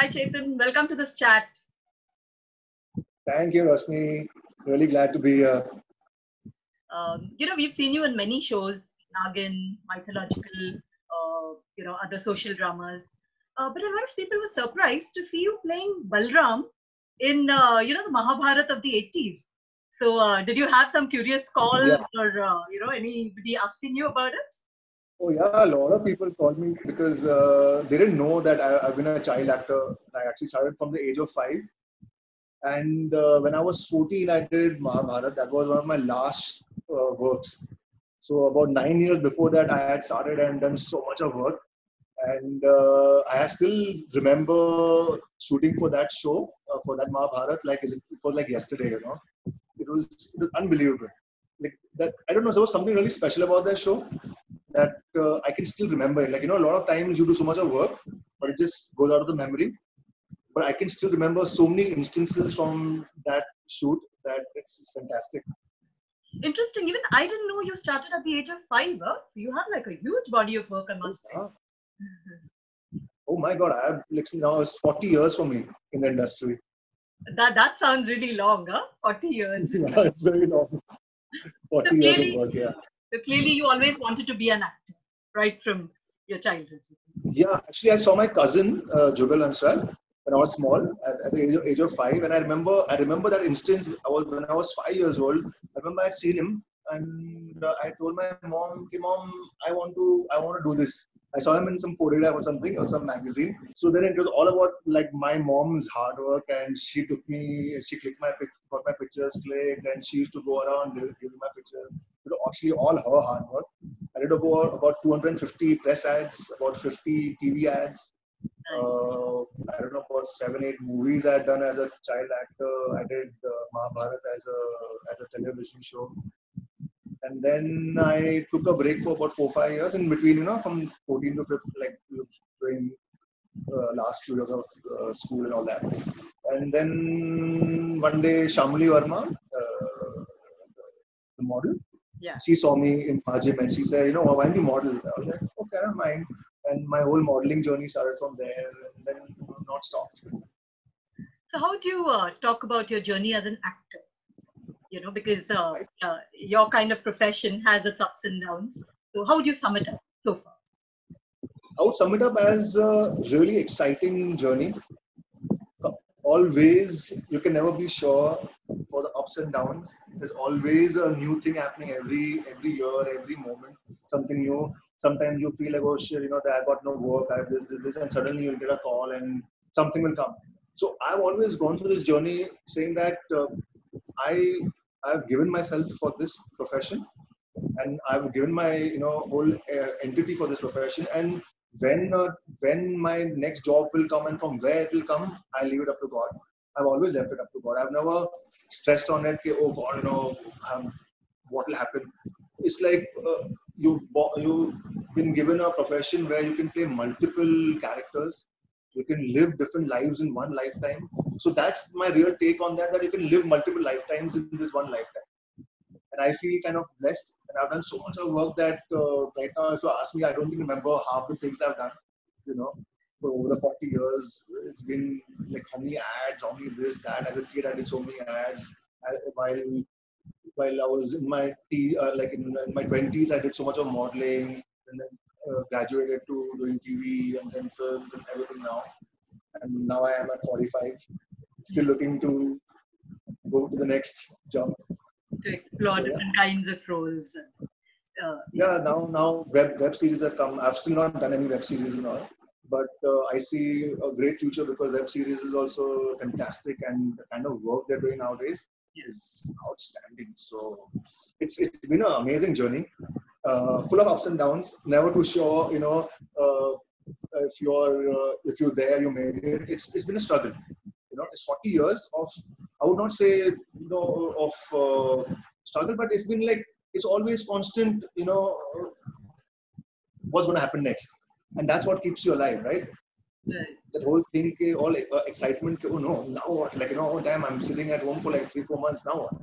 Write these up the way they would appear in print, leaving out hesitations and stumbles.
Hi, Chetan. Welcome to this chat. Thank you, Rosni. Really glad to be here. We've seen you in many shows, Nagin, mythological, other social dramas. But a lot of people were surprised to see you playing Balram in, the Mahabharata of the 80s. So, did you have some curious calls or, anybody asking you about it? Oh yeah, a lot of people called me because they didn't know that I've been a child actor. I actually started from the age of 5. And when I was 14, I did Mahabharata. That was one of my last works. So about 9 years before that, I had started and done so much of work. And I still remember shooting for that show, for that Mahabharata, it was like yesterday. It was unbelievable. Like that, I don't know, there was something really special about that show that I can still remember it. A lot of times you do so much of work, but it just goes out of the memory. But I can still remember so many instances from that shoot that it's fantastic. Interesting. Even I didn't know you started at the age of 5. Huh? So you have like a huge body of work, I must say. Oh my God, I have now it's 40 years for me in the industry. That sounds really long, huh? 40 years. Yeah, it's very long. 40 years of work, yeah. So clearly you always wanted to be an actor, right from your childhood. Yeah, actually I saw my cousin, Jugal Hansraj, when I was small, at the age of 5. And I remember that instance. When I was 5 years old. I remember I'd seen him, and I told my mom, "Okay, mom, I want to do this." I saw him in some photograph or something or some magazine. So then it was all about like my mom's hard work, and she got my pictures clicked, and she used to go around giving my pictures. It was actually all her hard work. I did about 250 press ads, about 50 TV ads. I don't know, about 7-8 movies I had done as a child actor. I did Mahabharata as a television show. And then I took a break for about 4-5 years in between, from 14 to 15, like during last few years of school and all that. And then one day, Shamli Verma, the model, she saw me in Majim and she said, why don't you model? I was like, okay, I don't mind. And my whole modeling journey started from there and then not stopped. So how do you talk about your journey as an actor? Because your kind of profession has its ups and downs. So how would you sum it up so far? I would sum it up as a really exciting journey. Always, you can never be sure for the ups and downs. There's always a new thing happening every year, every moment, something new. Sometimes you feel like, oh shit, I got no work, I have this, and suddenly you'll get a call and something will come. So I've always gone through this journey saying that I've given myself for this profession, and I've given my whole entity for this profession. And when my next job will come and from where it will come, I leave it up to God. I've always left it up to God. I've never stressed on it. Oh God, what will happen? It's like you've been given a profession where you can play multiple characters. You can live different lives in one lifetime. So that's my real take on that you can live multiple lifetimes in this one lifetime. And I feel kind of blessed. And I've done so much of work that right now, if you ask me, I don't even remember half the things I've done. For over the 40 years, it's been like how many ads, how many this, that. As a kid, I did so many ads. While I was in my in my 20s, I did so much of modeling, and then graduated to doing TV and then films and everything now. And now I am at 45, still looking to go to the next jump. To explore different kinds of roles. Now web series have come. I've still not done any web series and all, but I see a great future because web series is also fantastic, and the kind of work they're doing nowadays is outstanding. So it's been an amazing journey, full of ups and downs. Never too sure, if you're there, you made it. It's been a struggle. It's 40 years of, I would not say of struggle, but it's been like it's always constant. What's going to happen next, and that's what keeps you alive, right? That whole thing, all excitement. Oh no, now what? Oh damn, I'm sitting at home for like 3-4 months. Now what?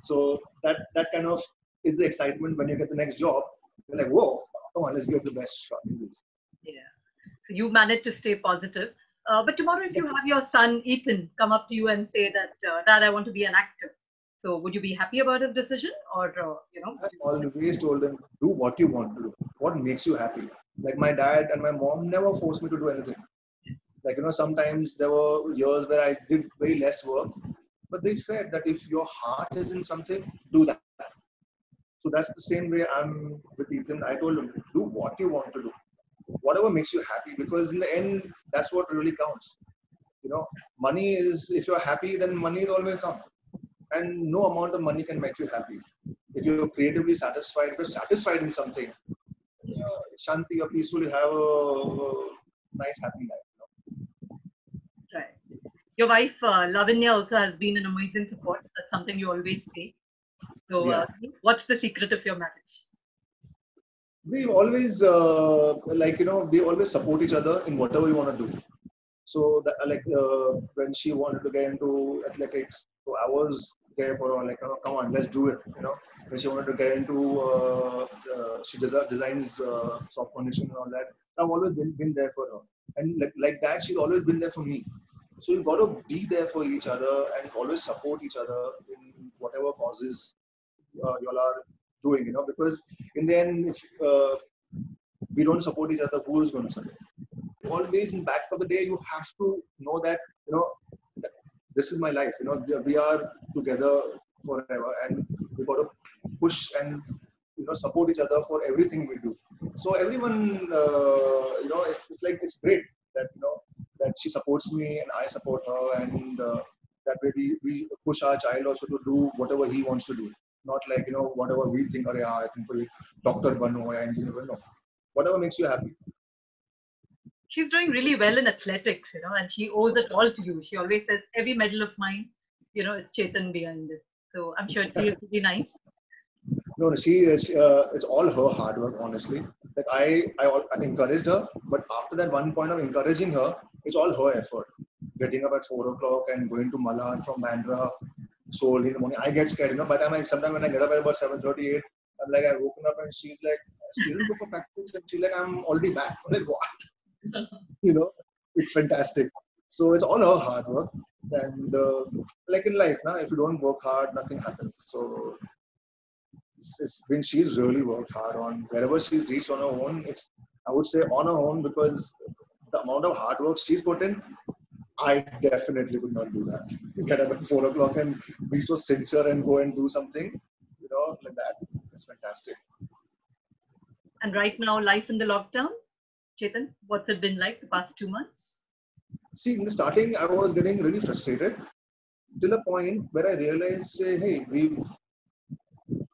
So that kind of is the excitement when you get the next job. You're like, whoa, come on, let's give it the best shot in this. Yeah. So you managed to stay positive. But tomorrow, if you have your son Ethan come up to you and say that, Dad, I want to be an actor, so would you be happy about his decision, or I always told them, do what you want to do, what makes you happy. Like my dad and my mom never forced me to do anything. Like, sometimes there were years where I did very less work, but they said that if your heart is in something, do that. So that's the same way I'm with Ethan. I told him, do what you want to do, whatever makes you happy, because in the end, that's what really counts. Money is, if you're happy, then money will always come. And no amount of money can make you happy. If you're creatively satisfied, if you're satisfied in something, Shanti, or peacefully have a nice, happy life. Right. Your wife, Lavinya, also has been an amazing support. That's something you always say. So, Yeah. what's the secret of your marriage? We always, we always support each other in whatever we want to do. So, when she wanted to get into athletics, so I was there for her, like, come on, let's do it. When she wanted to get into, she designs soft condition and all that. I've always been there for her, and like that, she's always been there for me. So you've got to be there for each other and always support each other in whatever causes you all are doing. Because in the end, if we don't support each other, who is going to support? Always in back of the day, you have to know that that this is my life. We are together forever, and we got to push and support each other for everything we do. So everyone, it's great that that she supports me and I support her, and that way we push our child also to do whatever he wants to do. Not like whatever we think, or I think doctor bano or engineer. No, whatever makes you happy. She's doing really well in athletics, and she owes it all to you. She always says every medal of mine, it's Chetan behind it. So I'm sure it feels really nice. No, it's all her hard work, honestly. Like I encouraged her, but after that one point of encouraging her, it's all her effort. Getting up at 4 o'clock and going to Malad from Bandra so early in the morning. I get scared, But sometimes when I get up at about 7:38, I'm like, I've woken up and she's like, I still go for practice, and she's like, I'm already back. I'm like, what? It's fantastic. So it's all her hard work, and like in life, now if you don't work hard, nothing happens. So it's been, she's really worked hard on wherever she's reached on her own. It's, I would say, on her own, because the amount of hard work she's put in, I definitely would not do that. Get up at 4 o'clock and be so sincere and go and do something, like that. It's fantastic. And right now, life in the lockdown, Chetan, what's it been like the past 2 months? See, in the starting, I was getting really frustrated till a point where I realized, hey,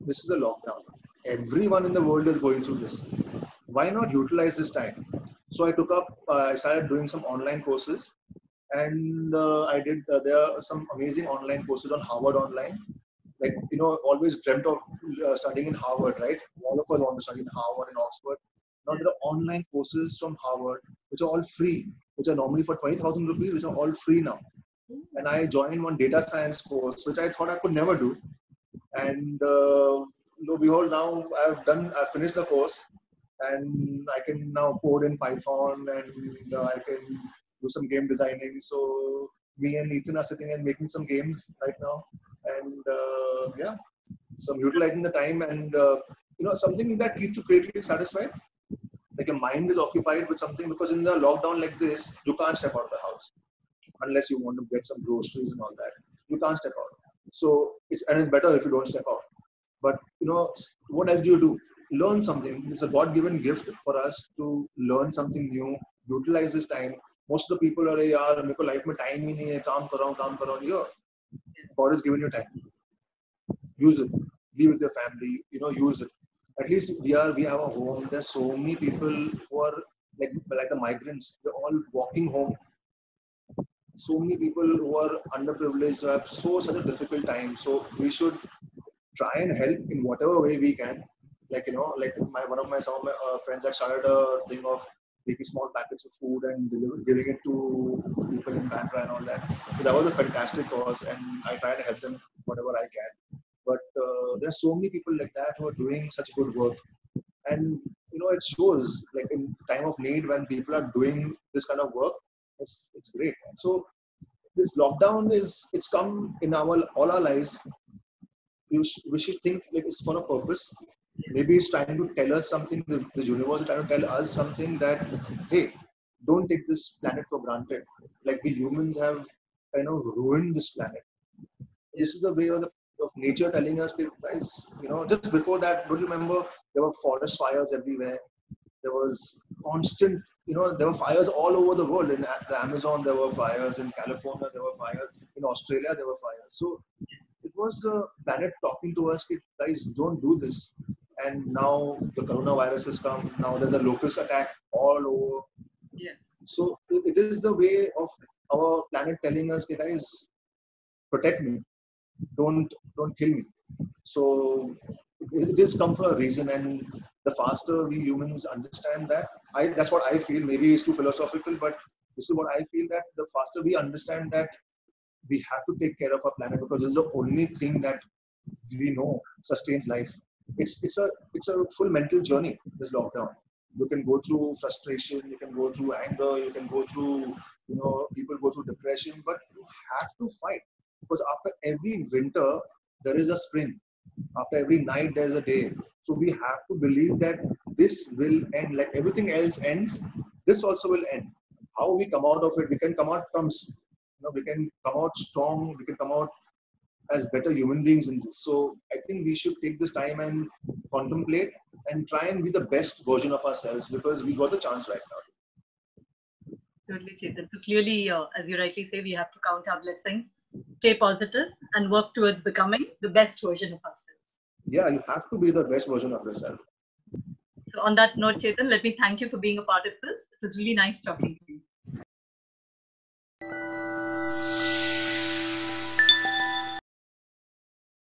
this is a lockdown. Everyone in the world is going through this. Why not utilize this time? So I started doing some online courses, and I did, there are some amazing online courses on Harvard Online. Like, always dreamt of studying in Harvard, right? All of us want to study in Harvard and Oxford. Now there are online courses from Harvard, which are all free, which are normally for 20,000 rupees, which are all free now. And I joined one data science course, which I thought I could never do. And lo and behold, now I've finished the course, and I can now code in Python, and I can do some game designing. So me and Ethan are sitting and making some games right now, and yeah, so I'm utilizing the time, and something that keeps you creatively satisfied. Like your mind is occupied with something, because in the lockdown like this, you can't step out of the house unless you want to get some groceries and all that. You can't step out. So it's better if you don't step out. But what else do you do? Learn something. It's a God-given gift for us to learn something new. Utilize this time. Most of the people are, yaar, मेरे को life में time ही नहीं है, काम कर रहा हूँ. Yo, God has given you time. Use it. Be with your family. Use it. At least we have a home. There's so many people who are like the migrants. They're all walking home. So many people who are underprivileged have such a difficult time. So we should try and help in whatever way we can. Like one of my friends that started a thing of making small packets of food and giving it to people in Bandra and all that. So that was a fantastic cause, and I try to help them whatever I can. But there are so many people like that who are doing such good work, and it shows, like in time of need, when people are doing this kind of work, It's great. So this lockdown it's come in all our lives. We should think like it's for a purpose. Maybe it's trying to tell us something. The universe is trying to tell us something that, hey, don't take this planet for granted. Like we humans have kind of ruined this planet. This is the way of nature telling us, guys. Just before that, don't you remember there were forest fires everywhere? There was constant, there were fires all over the world. In the Amazon, there were fires. In California, there were fires. In Australia, there were fires. So it was the planet talking to us, guys, don't do this. And now the coronavirus has come. Now there's a locust attack all over. Yes. So it is the way of our planet telling us, guys, protect me. Don't kill me. So it is come for a reason, and the faster we humans understand that, that's what I feel. Maybe it's too philosophical, but this is what I feel, that the faster we understand that we have to take care of our planet, because it's the only thing that we know sustains life. It's a full mental journey, this lockdown. You can go through frustration, you can go through anger, you can go through, people go through depression, but you have to fight, because after every winter there is a spring. After every night there's a day. So we have to believe that this will end, like everything else ends, this also will end. How we come out of it, we can come out we can come out strong, we can come out as better human beings in this. So I think we should take this time and contemplate and try and be the best version of ourselves, because we got the chance right now. Totally, Chetan. So clearly, as you rightly say, we have to count our blessings, stay positive, and work towards becoming the best version of ourselves. Yeah, you have to be the best version of yourself. So on that note, Chetan, let me thank you for being a part of this. It was really nice talking to you.